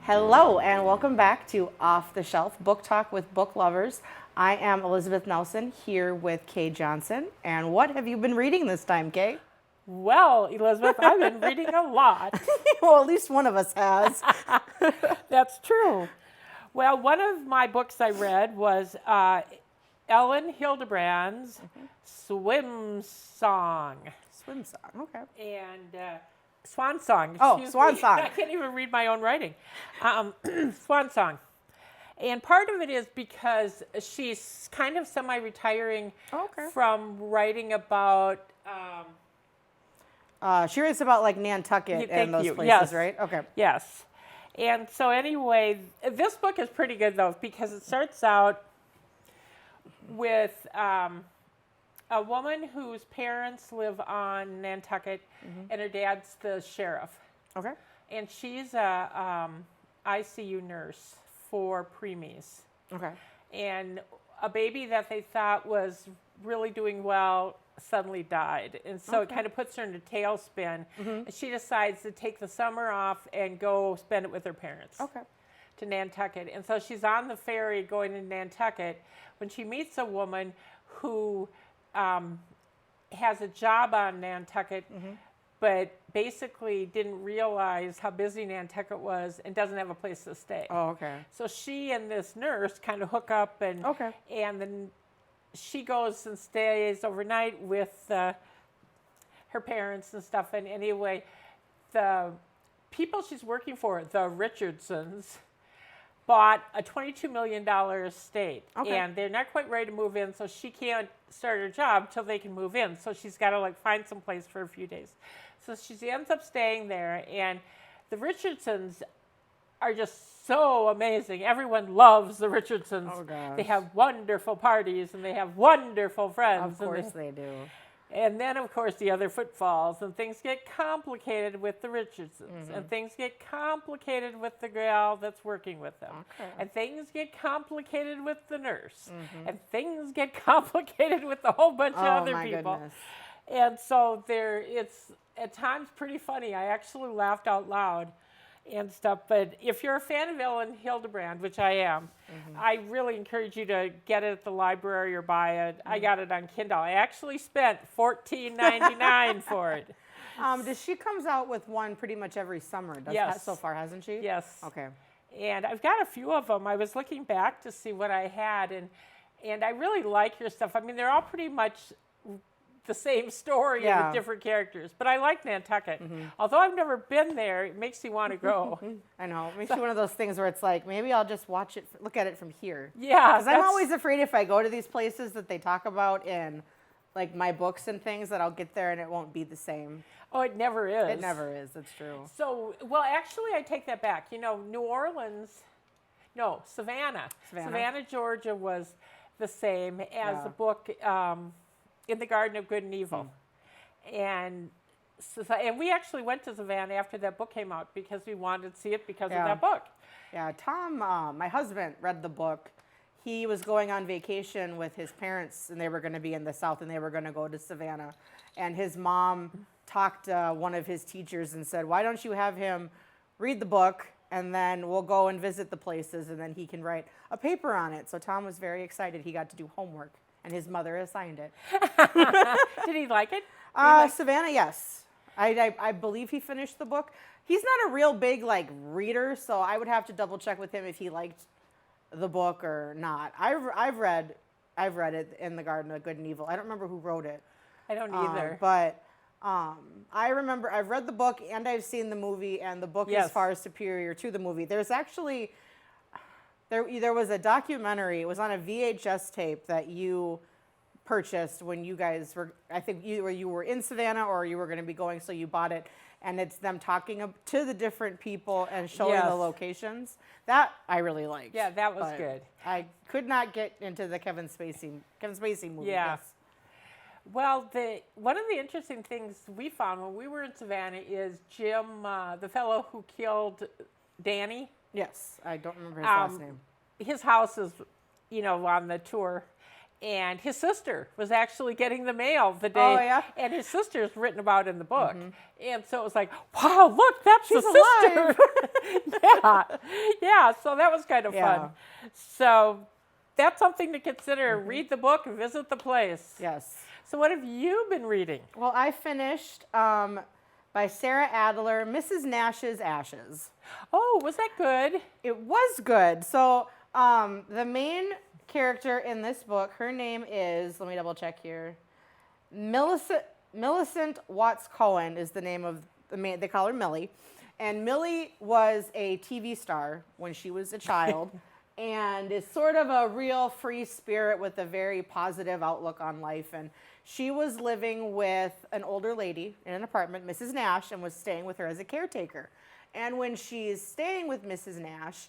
Hello, and welcome back to Off the Shelf Book Talk with Book Lovers. I am Elizabeth Nelson here with Kay Johnson. And what have you been reading this time, Kay? Well, Elizabeth, I've been reading a lot. Well, at least one of us has. That's true. Well, one of my books I read was Ellen Hildebrand's Swim Song. Swim song, okay. And Swan Song. Oh, excuse Swan me. Song. I can't even read my own writing. Swan Song. And part of it is because she's kind of semi-retiring Okay. from writing about... She writes about like Nantucket Thank and those you. places, Yes. right? Okay. Yes. And so anyway, this book is pretty good, though, because it starts out with a woman whose parents live on Nantucket, and her dad's the sheriff. Okay. And she's a ICU nurse for preemies. Okay. And a baby that they thought was really doing well suddenly died. And so it kind of puts her in a tailspin. And she decides to take the summer off and go spend it with her parents Okay. to Nantucket. And so she's on the ferry going to Nantucket when she meets a woman who has a job on Nantucket, but basically didn't realize how busy Nantucket was and doesn't have a place to stay. Oh, okay. So she and this nurse kind of hook up, and Okay. and then she goes and stays overnight with her parents and stuff. And anyway, the people she's working for, the Richardsons, bought a $22 million estate. Okay. And they're not quite ready to move in, so she can't start her job till they can move in. So she's got to like find some place for a few days. So she ends up staying there, and the Richardsons are just so amazing. Everyone loves the Richardsons. Oh, gosh. They have wonderful parties, and they have wonderful friends. Of course they do. And then, of course, the other footfalls, and things get complicated with the Richardsons, and things get complicated with the gal that's working with them, Okay. and things get complicated with the nurse, and things get complicated with a whole bunch of Oh, other my people. goodness. And so it's at times pretty funny. I actually laughed out loud and stuff. But if you're a fan of Ellen Hildebrand, which I am, I really encourage you to get it at the library or buy it. I got it on Kindle. I actually spent $14.99 for it. She comes out with one pretty much every summer, Yes. so far, hasn't she? Yes. Okay. And I've got a few of them. I was looking back to see what I had, and I really like her stuff. I mean, they're all pretty much the same story Yeah. with different characters. But I like Nantucket. Although I've never been there, it makes me want to go. I know. It makes you one of those things where it's like, maybe I'll just look at it from here. Yeah. Because I'm always afraid if I go to these places that they talk about in like my books and things that I'll get there and it won't be the same. Oh, it never is. It never is. That's true. So, well, actually, I take that back. You know, Savannah. Savannah, Georgia was the same as Yeah. the book In the Garden of Good and Evil. And we actually went to Savannah after that book came out because we wanted to see it because of Yeah. that book. Yeah, Tom, my husband, read the book. He was going on vacation with his parents, and they were going to be in the South, and they were going to go to Savannah. And his mom talked to one of his teachers and said, why don't you have him read the book, and then we'll go and visit the places, and then he can write a paper on it. So Tom was very excited. He got to do homework, and his mother assigned it. Did he like it? Savannah, yes. I believe he finished the book. He's not a real big like reader, so I would have to double check with him if he liked the book or not. I've read it, In the Garden of Good and Evil. I don't remember who wrote it. I don't either. But I remember I've read the book and I've seen the movie, and the book is far superior to the movie. There's actually there was a documentary. It was on a VHS tape that you purchased when you guys were, I think you were in Savannah or you were going to be going, so you bought it, and it's them talking to the different people and showing the Yes. locations. That I really liked. Yeah, that was but good. I could not get into the Kevin Spacey movie. Yeah. Yes. Well, one of the interesting things we found when we were in Savannah is Jim, the fellow who killed Danny. Yes, I don't remember his last name. His house is, on the tour. And his sister was actually getting the mail the day. Oh, yeah? And his sister's written about in the book. And so it was like, wow, look, that's She's the alive. sister. Yeah. Yeah, so that was kind of Yeah. fun. So that's something to consider. Read the book and visit the place. Yes. So what have you been reading? Well, I finished by Sarah Adler, Mrs. Nash's Ashes. Oh, was that good? It was good. So the main character in this book, her name is, let me double check here, Millicent Watts Cohen is the name of the main, they call her Millie. And Millie was a TV star when she was a child and is sort of a real free spirit with a very positive outlook on life. And she was living with an older lady in an apartment, Mrs. Nash, and was staying with her as a caretaker. And when she's staying with Mrs. Nash,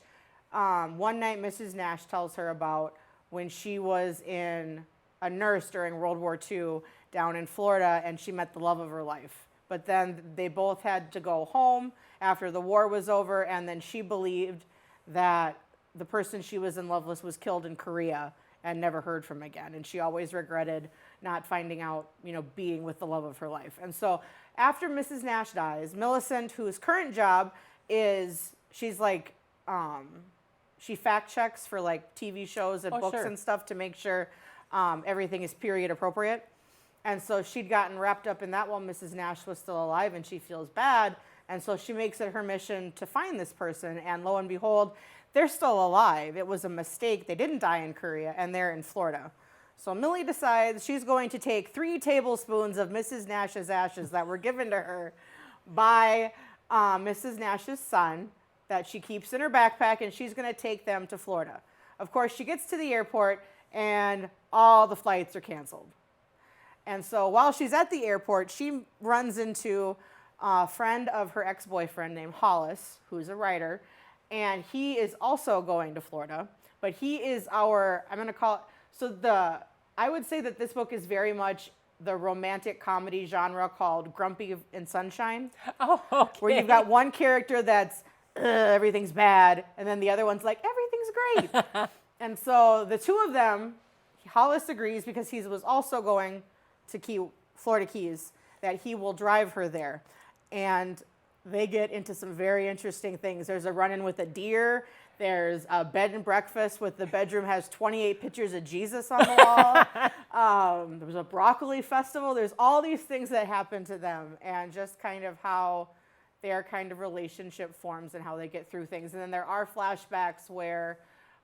one night Mrs. Nash tells her about when she was a nurse during World War II down in Florida and she met the love of her life. But then they both had to go home after the war was over, and then she believed that the person she was in love with was killed in Korea and never heard from again. And she always regretted not finding out, being with the love of her life. And so after Mrs. Nash dies, Millicent, whose current job is, she's like, she fact checks for like TV shows and books sure. and stuff to make sure everything is period appropriate. And so she'd gotten wrapped up in that while Mrs. Nash was still alive, and she feels bad. And so she makes it her mission to find this person. And lo and behold, they're still alive. It was a mistake. They didn't die in Korea, and they're in Florida. So Millie decides she's going to take 3 tablespoons of Mrs. Nash's ashes that were given to her by Mrs. Nash's son that she keeps in her backpack, and she's going to take them to Florida. Of course, she gets to the airport, and all the flights are canceled. And so while she's at the airport, she runs into a friend of her ex-boyfriend named Hollis, who's a writer, and he is also going to Florida. But he is I would say that this book is very much the romantic comedy genre called Grumpy in Sunshine. Oh, okay. Where you've got one character that's, everything's bad, and then the other one's like, everything's great. And so the two of them, Hollis agrees because he was also going to Florida Keys, that he will drive her there. And they get into some very interesting things. There's a run-in with a deer. There's a bed and breakfast with the bedroom has 28 pictures of Jesus on the wall. There was a broccoli festival. There's all these things that happen to them, and just kind of how their kind of relationship forms and how they get through things. And then there are flashbacks where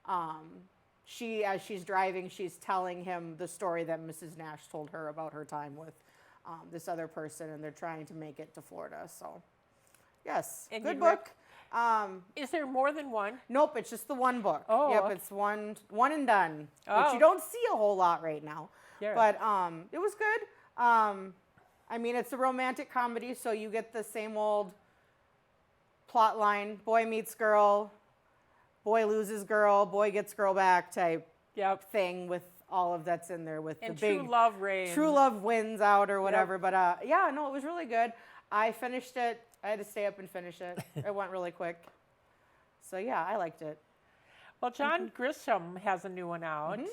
as she's driving, she's telling him the story that Mrs. Nash told her about her time with this other person, and they're trying to make it to Florida. So, yes, And good you'd book. Is there more than one? Nope, it's just the one book. Oh, Yep, okay. it's one and done, which Oh. you don't see a whole lot right now. Yeah. But it was good. I mean, it's a romantic comedy, so you get the same old plot line: boy meets girl, boy loses girl, boy gets girl back type Yep. thing with all of that's in there with And the big true love reigns. true love wins out or whatever. But yeah, no, it was really good. I finished it. I had to stay up and finish it. It went really quick. So yeah, I liked it. Well, John Grisham has a new one out. Mm-hmm.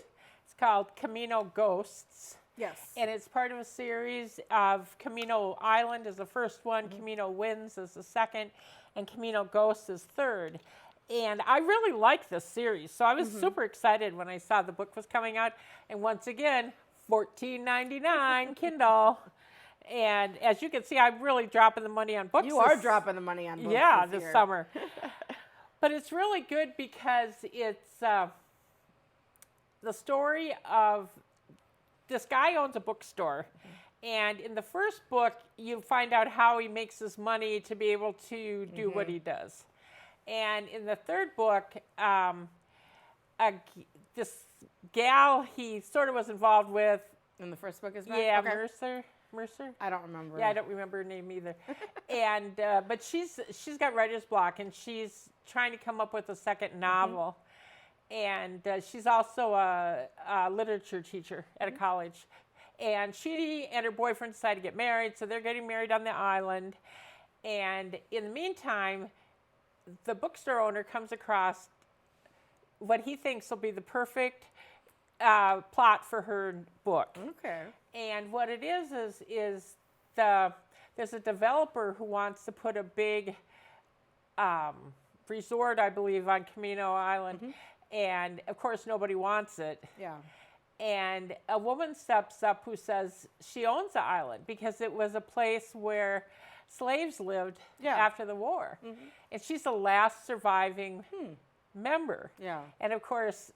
It's called Camino Ghosts. Yes. And it's part of a series of Camino Island is the first one, Camino Winds is the second, and Camino Ghosts is third. And I really like this series, so I was super excited when I saw the book was coming out. And once again, $14.99 Kindle. And as you can see, I'm really dropping the money on books. You are dropping the money on books. Yeah, this this year. summer. But it's really good because it's the story of this guy owns a bookstore. And in the first book, you find out how he makes his money to be able to do what he does. And in the third book, this gal he sort of was involved with. In the first book is that? Yeah, Okay. Mercer? I don't remember. Yeah, I don't remember her name either. And but she's got writer's block, and she's trying to come up with a second novel. And she's also a literature teacher at a college. And she and her boyfriend decide to get married, so they're getting married on the island. And in the meantime, the bookstore owner comes across what he thinks will be the perfect plot for her book. Okay. And what it is there's a developer who wants to put a big resort, I believe, on Camino Island. And of course, nobody wants it. Yeah. And a woman steps up who says she owns the island because it was a place where slaves lived after the war. And she's the last surviving member. Yeah. And of course,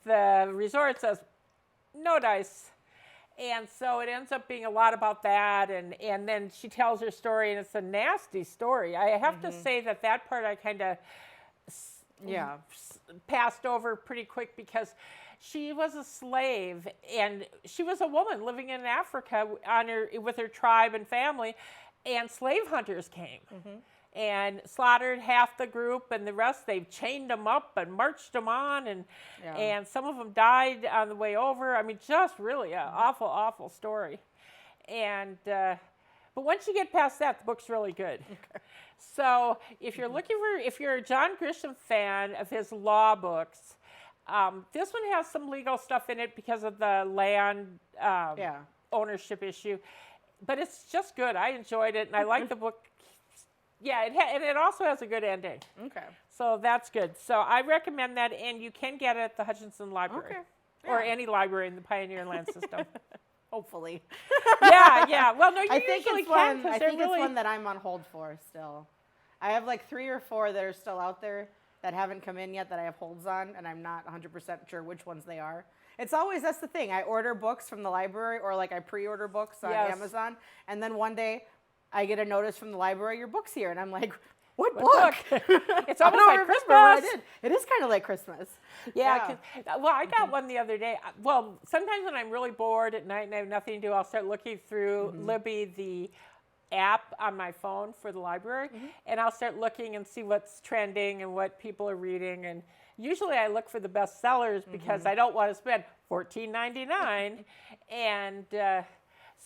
the resort says, no dice. And so it ends up being a lot about that. And then she tells her story, and it's a nasty story. I have to say that part I kind of passed over pretty quick because she was a slave, and she was a woman living in Africa with her tribe and family, and slave hunters came and slaughtered half the group, and the rest, they chained them up and marched them on, and some of them died on the way over. I mean, just really an awful, awful story. And but once you get past that, the book's really good. So if you're if you're a John Grisham fan of his law books, this one has some legal stuff in it because of the land ownership issue, but it's just good. I enjoyed it, and I like the book. Yeah, and it also has a good ending. Okay. So that's good. So I recommend that, and you can get it at the Hutchinson Library or any library in the Pioneer Land System. Hopefully. Yeah. Well, no, you I think usually it's can. one. I think it's one that I'm on hold for still. I have like 3 or 4 that are still out there that haven't come in yet that I have holds on, and I'm not 100% sure which ones they are. That's the thing. I order books from the library, or like I pre-order books on Amazon, and then one day I get a notice from the library, your book's here, and I'm like, what book? It's almost like Christmas. What I did. It is kind of like Christmas. Yeah. Well, I got one the other day. Well, sometimes when I'm really bored at night and I have nothing to do, I'll start looking through Libby, the app on my phone for the library, and I'll start looking and see what's trending and what people are reading. And usually I look for the best sellers because I don't want to spend $14.99. And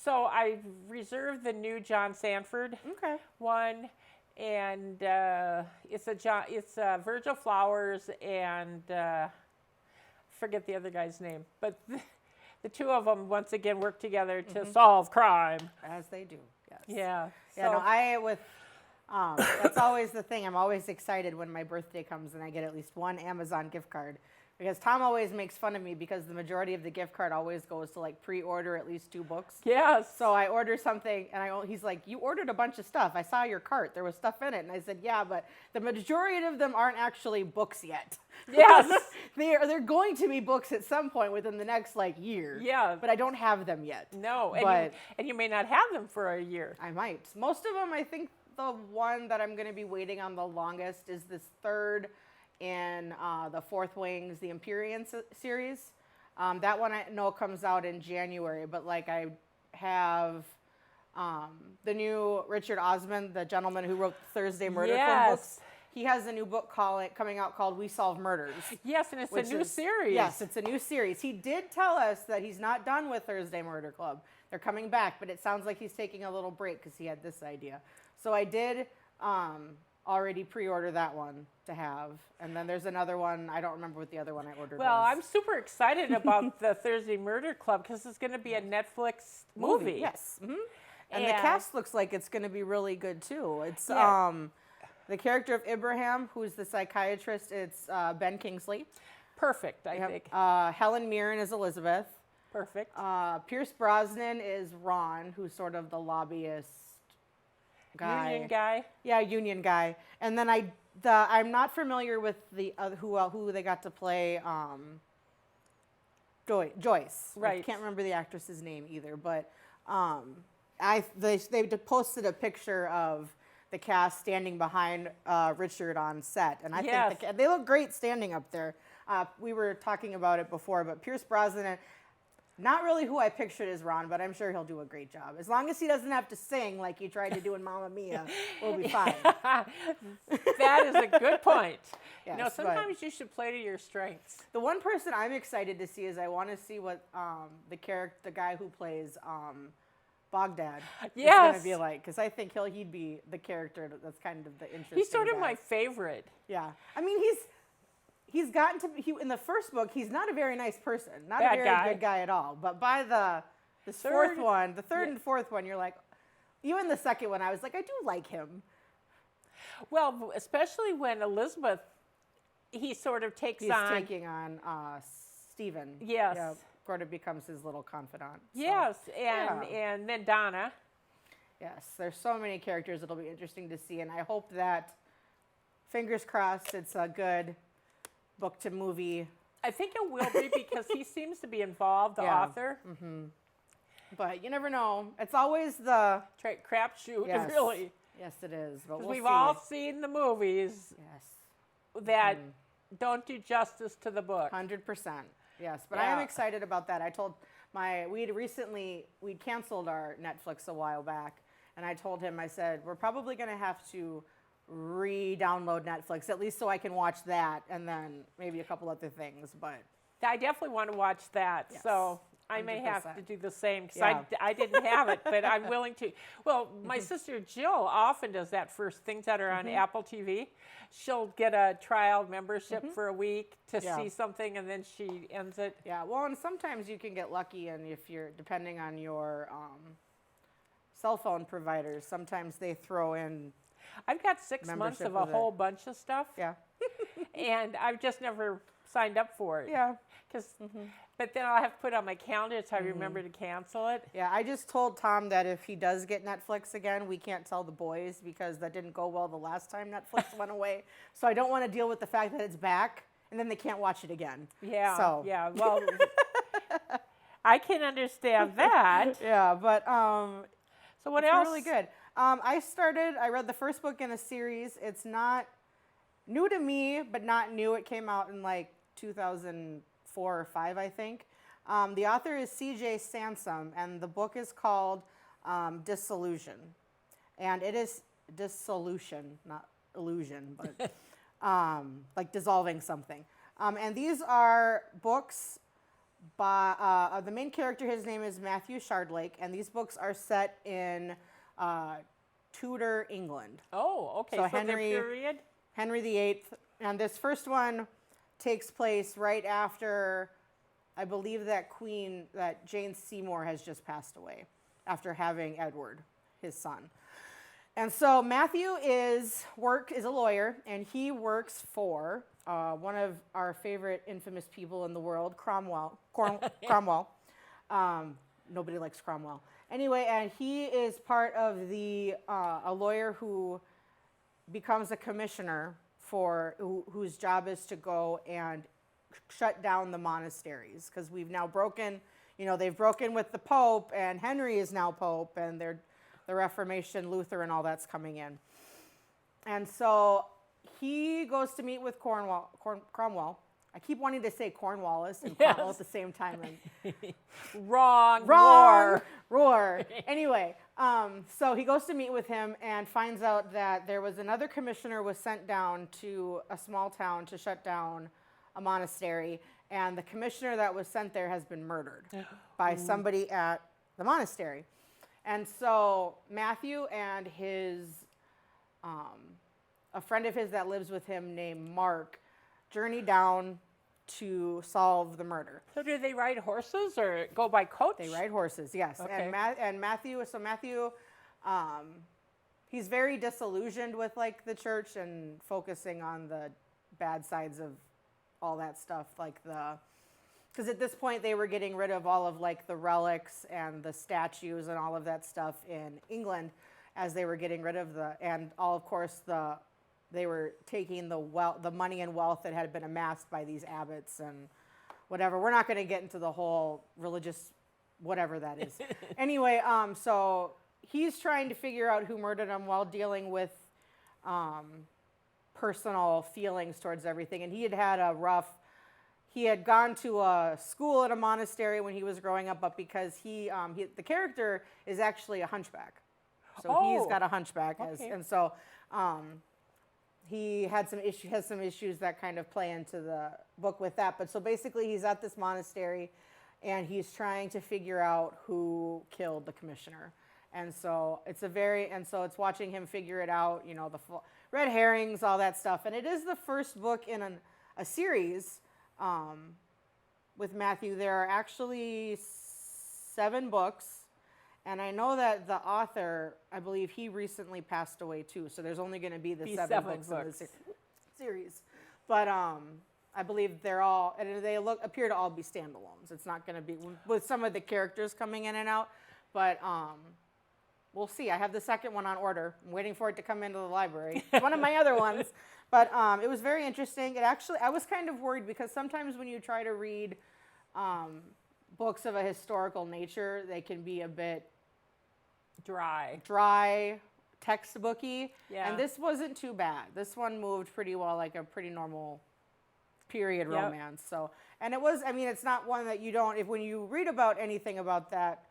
so I reserved the new John Sanford one, and it's Virgil Flowers and forget the other guy's name, but the two of them once again work together to solve crime, as they do. Yes. Yeah. Yeah. No, that's always the thing. I'm always excited when my birthday comes and I get at least one Amazon gift card. Because Tom always makes fun of me because the majority of the gift card always goes to like pre-order at least 2 books. Yes. So I order something and he's like, you ordered a bunch of stuff. I saw your cart. There was stuff in it. And I said, yeah, but the majority of them aren't actually books yet. Yes. They're going to be books at some point within the next year. Yeah. But I don't have them yet. No. And you may not have them for a year. I might. Most of them, I think the one that I'm going to be waiting on the longest is this third in the Fourth Wings, the Empyrean series. That one I know comes out in January, but I have the new Richard Osman, the gentleman who wrote the Thursday Murder Club books. He has a new book coming out called We Solve Murders. Yes, and it's a new series. Yes, it's a new series. He did tell us that he's not done with Thursday Murder Club. They're coming back, but it sounds like he's taking a little break because he had this idea. So I did already pre-order that one to have. And then there's another one. I don't remember what the other one I ordered was. I'm super excited about the Thursday Murder Club because it's going to be a Netflix movie. Yes. And the cast looks like it's going to be really good, too. It's the character of Ibrahim, who's the psychiatrist. It's Ben Kingsley. Perfect, I think. Helen Mirren is Elizabeth. Perfect. Pierce Brosnan is Ron, who's sort of the lobbyist guy. Union guy. Yeah, union guy. And then I'm not familiar with the other who they got to play Joyce. Right. I can't remember the actress's name either, but they posted a picture of the cast standing behind Richard on set, and I think they look great standing up there. We were talking about it before, but Pierce Brosnan, not really who I pictured as Ron, but I'm sure he'll do a great job. As long as he doesn't have to sing like he tried to do in Mamma Mia, we'll be fine. That is a good point. Yes, sometimes you should play to your strengths. The one person I'm excited to see is I want to see what the guy who plays Baghdad is going to be like, because I think he'd be the character that's kind of the interest. He's sort of my favorite. Yeah. I mean, he's gotten to he in the first book, he's not a very nice person, not a Bad very guy. good guy at all. But by the Third- fourth one, the third yeah. and fourth one, you're like, even the second one, I was like, I do like him. Well, especially when Elizabeth, he sort of takes He's on. taking on Stephen. Yes. Yeah, Gordon becomes his little confidant. So, Yes, yeah. and then Donna. Yes, there's so many characters it'll be interesting to see, and I hope that, fingers crossed, it's a good book to movie. I think it will be because he seems to be involved, the Yeah. author. But you never know. It's always the Crapshoot, yes, really. Yes, it is. But 'Cause we'll we've see. all seen the movies Yes, that don't do justice to the book. 100%. Yes, but I am Yeah. excited about that. I told we'd canceled our Netflix a while back, and I told him, I said, we're probably going to have to re-download Netflix, at least so I can watch that, and then maybe a couple other things. But I definitely want to watch that, Yes, so I may have to 100%. do the same because Yeah. I didn't have it, but I'm willing to. Well, my sister Jill often does that for things that are on Apple TV. She'll get a trial membership for a week to Yeah. see something, and then she ends it. yeah, well, and sometimes you can get lucky, and if you're depending on your cell phone providers, sometimes they throw in I've got 6 months Membership of a with it. whole bunch of stuff, yeah, and I've just never signed up for it. yeah. 'Cause- but then I'll have to put it on my calendar so I remember to cancel it. Yeah, I just told Tom that if he does get Netflix again, we can't tell the boys because that didn't go well the last time Netflix went away. So I don't want to deal with the fact that it's back and then they can't watch it again. Yeah. So Yeah. Well, I can understand that. yeah, but So what it's else? really good. I read the first book in a series. It's not new to me, but not new. It came out in like 2004 or 5, I think. The author is C.J. Sansom, and the book is called Disillusion. And it is dissolution, not illusion, but like dissolving something. And these are books by the main character. His name is Matthew Shardlake, and these books are set in Tudor England. Oh, okay. So So, Henry- the period. Henry VIII, and this first one takes place right after, I believe that Jane Seymour has just passed away after having Edward, his son. And so Matthew is a lawyer, and he works for one of our favorite infamous people in the world, Cromwell. Cromwell. Nobody likes Cromwell. Anyway, and he is part of a lawyer who becomes a commissioner whose job is to go and shut down the monasteries, because we've now they've broken with the Pope, and Henry is now Pope, and the Reformation, Luther, and all that's coming in. And so he goes to meet with Cromwell. I keep wanting to say Cornwallis and Cromwell Yes. at the same time. Wrong. Wrong. Roar. Anyway, so he goes to meet with him and finds out that there was another commissioner was sent down to a small town to shut down a monastery, and the commissioner that was sent there has been murdered by somebody at the monastery. And so Matthew and a friend of his that lives with him named Mark journey down to solve the murder. So do they ride horses or go by coach? They ride horses, yes. Okay. And Matthew, he's very disillusioned with like the church and focusing on the bad sides of all that stuff, because at this point they were getting rid of all of like the relics and the statues and all of that stuff in England, as they were getting rid of they were taking the money and wealth that had been amassed by these abbots and whatever. We're not going to get into the whole religious whatever that is. Anyway, so he's trying to figure out who murdered him while dealing with personal feelings towards everything. And he had gone to a school at a monastery when he was growing up, but because the character is actually a hunchback. So he's got a hunchback, Okay. and so he has some issues that kind of play into the book with that. But so basically, he's at this monastery, and he's trying to figure out who killed the commissioner. And so it's watching him figure it out. The red herrings, all that stuff. And it is the first book in a series with Matthew. There are actually 7 books, and I know that the author, I believe he recently passed away too, so there's only going to be the 7 books in the series. But I believe they're all, and they appear to all be standalones. It's not going to be with some of the characters coming in and out, but we'll see. I have the second one on order. I'm waiting for it to come into the library. It's one of my other ones, but it was very interesting. It actually, I was kind of worried because sometimes when you try to read books of a historical nature, they can be a bit dry, textbooky. Yeah. And this wasn't too bad. This one moved pretty well, like a pretty normal period romance. So, and it was, I mean, it's not one that you don't, when you read about anything about that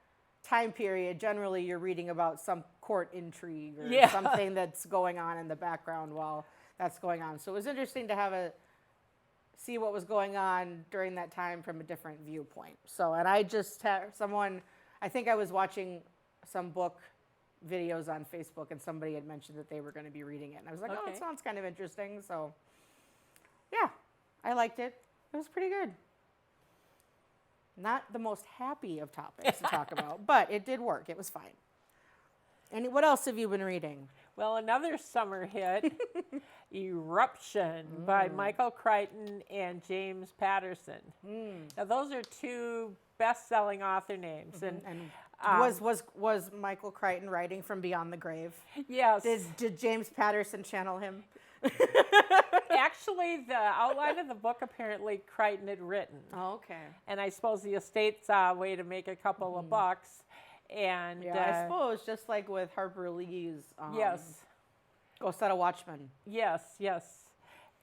time period, generally you're reading about some court intrigue or something that's going on in the background while that's going on. So it was interesting to see what was going on during that time from a different viewpoint. So, and I just had I think I was watching some book videos on Facebook and somebody had mentioned that they were going to be reading it. And I was like, oh, it sounds kind of interesting. So yeah, I liked it. It was pretty good. Not the most happy of topics to talk about, but it did work. It was fine. And what else have you been reading? Well, another summer hit, Eruption by Michael Crichton and James Patterson. Now, those are 2 best-selling author names. And was Michael Crichton writing from beyond the grave? Yes. Did James Patterson channel him? Actually, the outline of the book apparently Crichton had written. Oh, okay. And I suppose the estate saw a way to make a couple of bucks. And I suppose just like with Harper Lee's Ghost at a Watchman. Yes.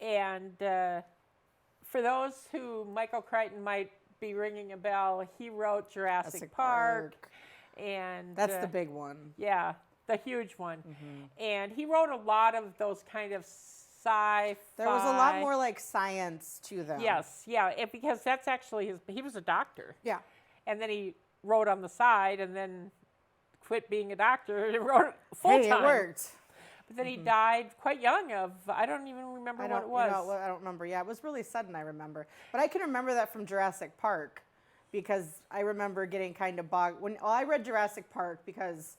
And for those who Michael Crichton might be ringing a bell, he wrote Jurassic Park. And that's the big one. Yeah, the huge one. And he wrote a lot of those kind of sci-fi. There was a lot more like science to them. Yes, because that's actually he was a doctor. Yeah. And then he wrote on the side and then quit being a doctor and wrote full-time. Hey, it worked. But then he died quite young of, I don't even remember what it was. I don't remember. Yeah, it was really sudden, I remember. But I can remember that from Jurassic Park because I remember getting kind of bogged. I read Jurassic Park because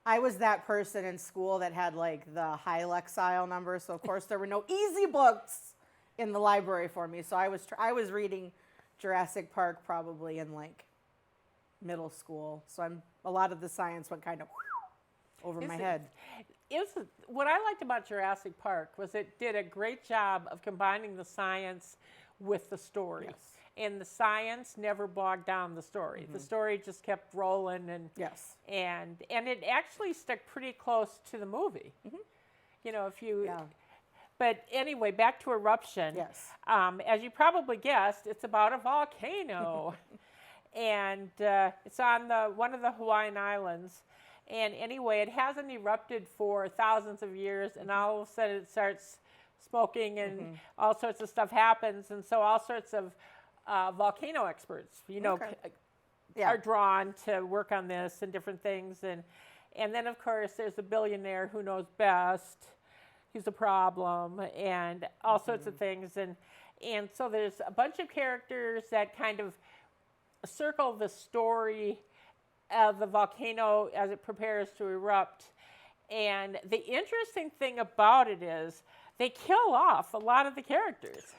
I was that person in school that had like the high Lexile number. So, of course, there were no easy books in the library for me. So I was reading Jurassic Park probably in like middle school. So a lot of the science went kind of over my head. What I liked about Jurassic Park was it did a great job of combining the science with the story. Yes. And the science never bogged down the story. The story just kept rolling and it actually stuck pretty close to the movie. You know, But anyway, back to Eruption. Yes. As you probably guessed, it's about a volcano. And it's on one of the Hawaiian Islands. And anyway, it hasn't erupted for thousands of years, and all of a sudden it starts smoking, and all sorts of stuff happens. And so all sorts of volcano experts, are drawn to work on this and different things. And then, of course, there's a billionaire who knows best. He's a problem, and all sorts of things. And so there's a bunch of characters that kind of circle the story of the volcano as it prepares to erupt. And the interesting thing about it is they kill off a lot of the characters,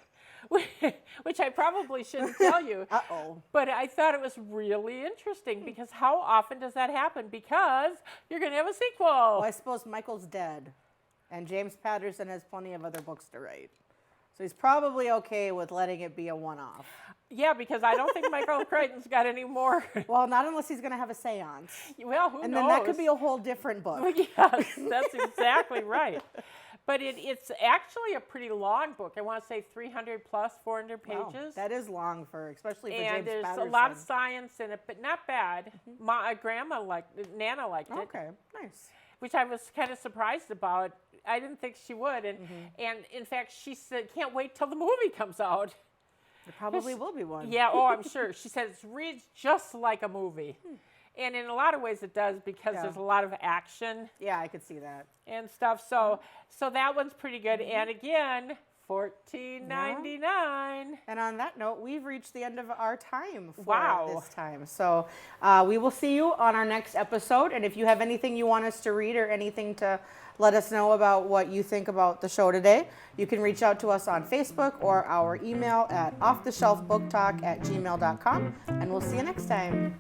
which I probably shouldn't tell you. But I thought it was really interesting because how often does that happen? Because you're going to have a sequel. Well, I suppose Michael's dead, and James Patterson has plenty of other books to write. So he's probably okay with letting it be a one-off. Yeah, because I don't think Michael Crichton's got any more. Well, not unless he's going to have a seance. Well, who knows? And then that could be a whole different book. Yes, that's exactly right. But it's actually a pretty long book. I want to say 300 plus, 400 pages. Wow, that is long especially for James Patterson. And there's Patterson. a lot of science in it, but not bad. My Nana liked it. Okay, nice. Which I was kind of surprised about. I didn't think she would. And in fact, she said, can't wait till the movie comes out. There probably will be one. Yeah, I'm sure. She said it reads just like a movie. And in a lot of ways it does because there's a lot of action. Yeah, I could see that. And stuff. So that one's pretty good. And again, $14.99. And on that note, we've reached the end of our time for Wow. this time. So we will see you on our next episode. And if you have anything you want us to read or anything to let us know about what you think about the show today, you can reach out to us on Facebook or our email at offtheshelfbooktalk@gmail.com. And we'll see you next time.